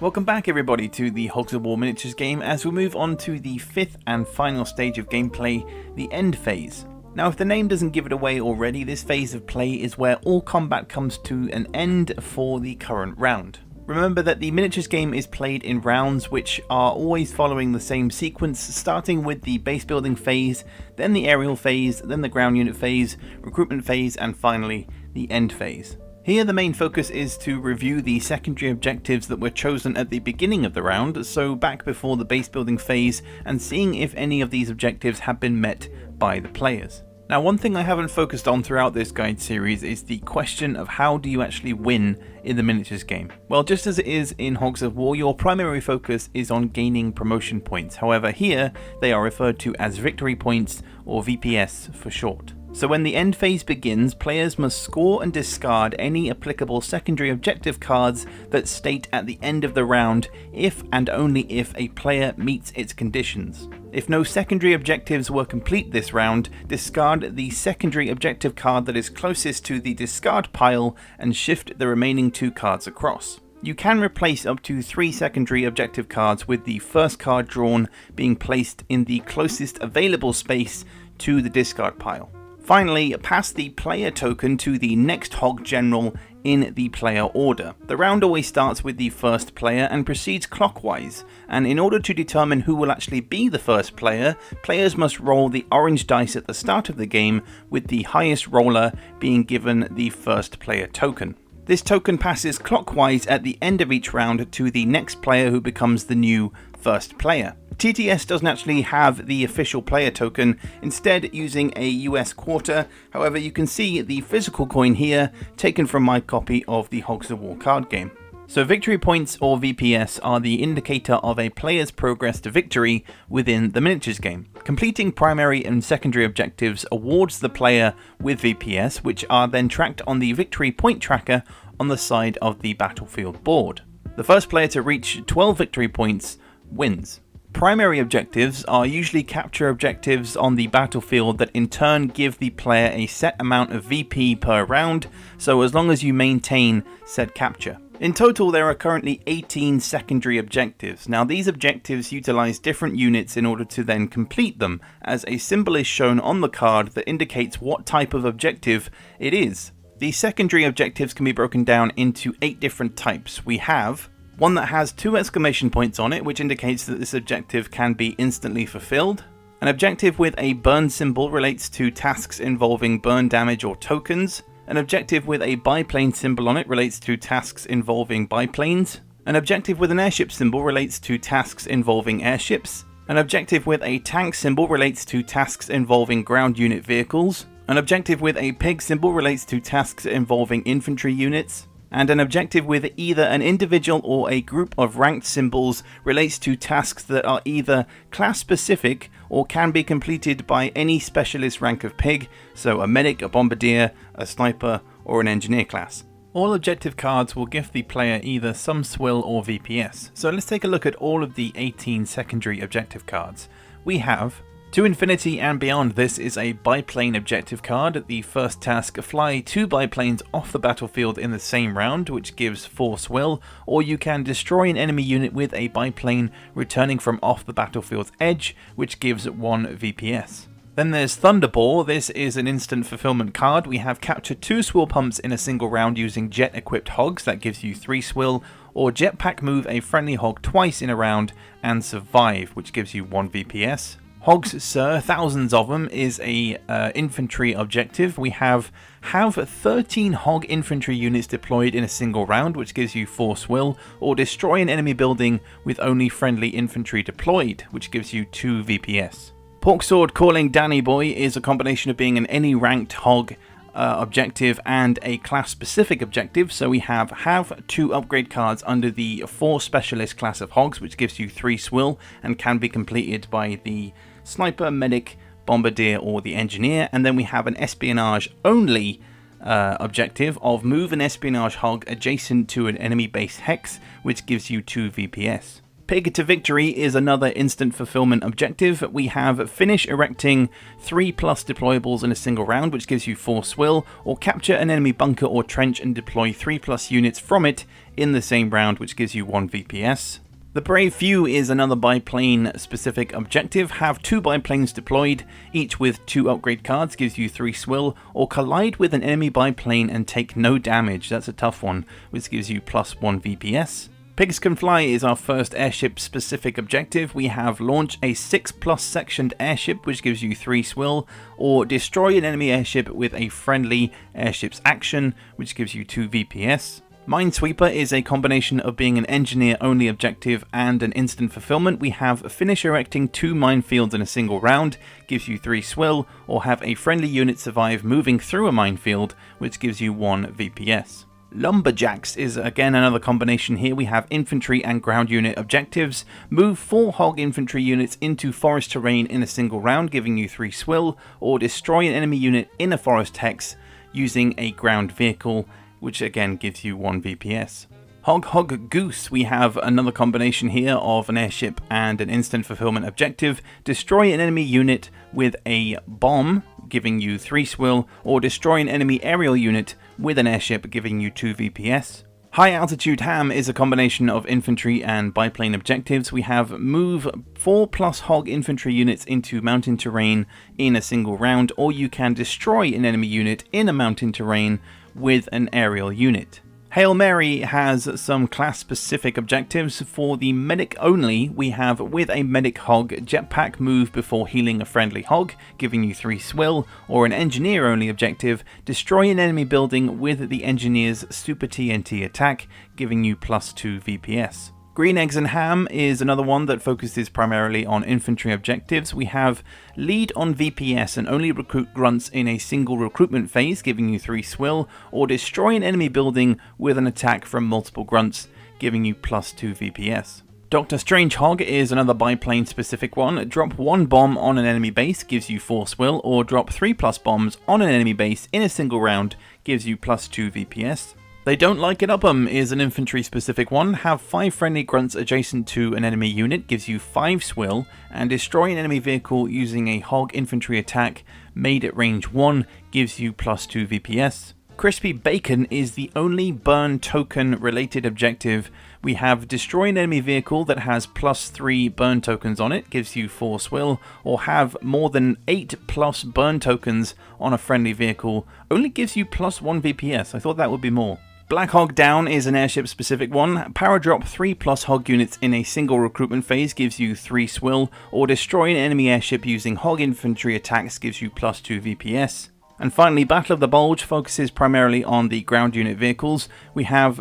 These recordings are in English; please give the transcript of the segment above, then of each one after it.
Welcome back everybody to the Hogs of War miniatures game as we move on to the fifth and final stage of gameplay, the end phase. Now if the name doesn't give it away already, this phase of play is where all combat comes to an end for the current round. Remember that the miniatures game is played in rounds which are always following the same sequence, starting with the base building phase, then the aerial phase, then the ground unit phase, recruitment phase, and finally the end phase. Here the main focus is to review the secondary objectives that were chosen at the beginning of the round, so back before the base building phase, and seeing if any of these objectives have been met by the players. Now one thing I haven't focused on throughout this guide series is the question of how do you actually win in the miniatures game. Well, just as it is in Hogs of War, your primary focus is on gaining promotion points. However, here they are referred to as victory points, or VPS for short. So when the end phase begins, players must score and discard any applicable secondary objective cards that state at the end of the round if and only if a player meets its conditions. If no secondary objectives were complete this round, discard the secondary objective card that is closest to the discard pile and shift the remaining 2 cards across. You can replace up to 3 secondary objective cards, with the first card drawn being placed in the closest available space to the discard pile. Finally, pass the player token to the next Hog General in the player order. The round always starts with the first player and proceeds clockwise, and in order to determine who will actually be the first player, players must roll the orange dice at the start of the game, with the highest roller being given the first player token. This token passes clockwise at the end of each round to the next player, who becomes the new first player. TTS doesn't actually have the official player token, instead using a US quarter. However, you can see the physical coin here, taken from my copy of the Hogs of War card game. So victory points, or VPS, are the indicator of a player's progress to victory within the miniatures game. Completing primary and secondary objectives awards the player with VPS, which are then tracked on the victory point tracker on the side of the battlefield board. The first player to reach 12 victory points wins. Primary objectives are usually capture objectives on the battlefield that in turn give the player a set amount of VP per round, so as long as you maintain said capture. In total, there are currently 18 secondary objectives. Now these objectives utilize different units in order to then complete them, as a symbol is shown on the card that indicates what type of objective it is. The secondary objectives can be broken down into 8 different types. We have one that has 2 exclamation points on it, which indicates that this objective can be instantly fulfilled. An objective with a burn symbol relates to tasks involving burn damage or tokens. An objective with a biplane symbol on it relates to tasks involving biplanes. An objective with an airship symbol relates to tasks involving airships. An objective with a tank symbol relates to tasks involving ground unit vehicles. An objective with a pig symbol relates to tasks involving infantry units. And an objective with either an individual or a group of ranked symbols relates to tasks that are either class specific or can be completed by any specialist rank of pig, so a medic, a bombardier, a sniper, or an engineer class. All objective cards will give the player either some swill or VPS, so let's take a look at all of the 18 secondary objective cards. We have To Infinity and Beyond. This is a biplane objective card. The first task, fly 2 biplanes off the battlefield in the same round, which gives 4 swill, or you can destroy an enemy unit with a biplane returning from off the battlefield's edge, which gives 1 VPS. Then there's Thunderball. This is an instant fulfillment card. We have capture 2 swill pumps in a single round using jet equipped hogs, that gives you 3 swill, or jetpack move a friendly hog twice in a round and survive, which gives you 1 VPS. Hogs, Sir, thousands of them, is a infantry objective. We have 13 hog infantry units deployed in a single round, which gives you 4 swill, or destroy an enemy building with only friendly infantry deployed, which gives you 2 VPS. Porksword Calling Danny Boy is a combination of being an any ranked hog objective and a class specific objective. So we have 2 upgrade cards under the 4 specialist class of hogs, which gives you 3 swill and can be completed by the sniper, medic, bombardier, or the engineer. And then we have an espionage only objective of move an espionage hog adjacent to an enemy base hex, which gives you 2 VPS. Pig to Victory is another instant fulfillment objective. We have finish erecting 3+ deployables in a single round, which gives you 4 swill, or capture an enemy bunker or trench and deploy 3+ units from it in the same round, which gives you 1 VPS. The Brave Few is another biplane specific objective. Have 2 biplanes deployed, each with 2 upgrade cards, gives you 3 swill, or collide with an enemy biplane and take no damage. That's a tough one, which gives you +1 VPS. Pigs Can Fly is our first airship specific objective. We have launch a 6+ sectioned airship, which gives you 3 swill, or destroy an enemy airship with a friendly airship's action, which gives you 2 VPS. Minesweeper is a combination of being an engineer only objective and an instant fulfillment. We have finish erecting 2 minefields in a single round, gives you 3 swill, or have a friendly unit survive moving through a minefield, which gives you 1 VPS. Lumberjacks is again another combination here. We have infantry and ground unit objectives. Move 4 hog infantry units into forest terrain in a single round, giving you 3 swill, or destroy an enemy unit in a forest hex using a ground vehicle, which again gives you 1 VPS. Hog Goose, we have another combination here of an airship and an instant fulfillment objective. Destroy an enemy unit with a bomb, giving you 3 swill, or destroy an enemy aerial unit with an airship, giving you 2 VPS. High Altitude Ham is a combination of infantry and biplane objectives. We have move 4+ hog infantry units into mountain terrain in a single round, or you can destroy an enemy unit in a mountain terrain with an aerial unit. Hail Mary has some class-specific objectives. For the medic only, we have with a medic hog, jetpack move before healing a friendly hog, giving you 3 swill, or an engineer only objective, destroy an enemy building with the engineer's super TNT attack, giving you +2 VPS. Green Eggs and Ham is another one that focuses primarily on infantry objectives. We have lead on VPS and only recruit grunts in a single recruitment phase, giving you 3 swill, or destroy an enemy building with an attack from multiple grunts, giving you +2 VPS. Dr. Strange Hog is another biplane specific one. Drop 1 bomb on an enemy base, gives you 4 swill, or drop 3+ bombs on an enemy base in a single round, gives you +2 VPS. They Don't Like It Up'em is an infantry specific one. Have 5 friendly grunts adjacent to an enemy unit, gives you 5 swill, and destroy an enemy vehicle using a hog infantry attack made at range 1, gives you +2 VPS. Crispy Bacon is the only burn token related objective. We have destroy an enemy vehicle that has +3 burn tokens on it, gives you 4 swill, or have more than 8+ burn tokens on a friendly vehicle, only gives you +1 VPS. I thought that would be more. Black Hog Down is an airship specific one. Power drop 3+ hog units in a single recruitment phase, gives you 3 swill, or destroy an enemy airship using hog infantry attacks, gives you +2 VPS. And finally, Battle of the Bulge focuses primarily on the ground unit vehicles. We have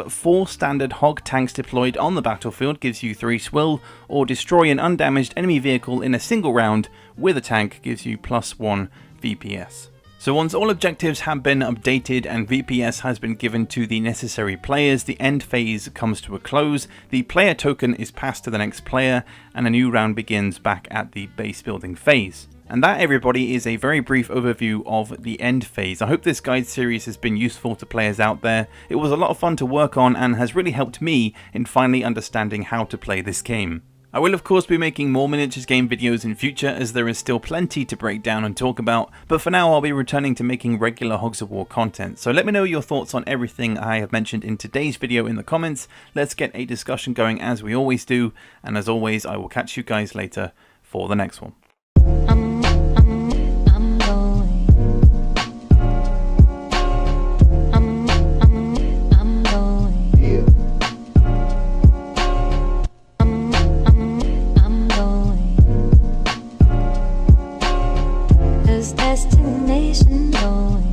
4 standard hog tanks deployed on the battlefield, gives you 3 swill, or destroy an undamaged enemy vehicle in a single round with a tank, gives you +1 VPS. So once all objectives have been updated and VPS has been given to the necessary players, the end phase comes to a close, the player token is passed to the next player, and a new round begins back at the base building phase. And that, everybody, is a very brief overview of the end phase. I hope this guide series has been useful to players out there. It was a lot of fun to work on and has really helped me in finally understanding how to play this game. I will of course be making more miniatures game videos in future, as there is still plenty to break down and talk about, but for now I'll be returning to making regular Hogs of War content. So let me know your thoughts on everything I have mentioned in today's video in the comments. Let's get a discussion going as we always do, and as always I will catch you guys later for the next one. Destination going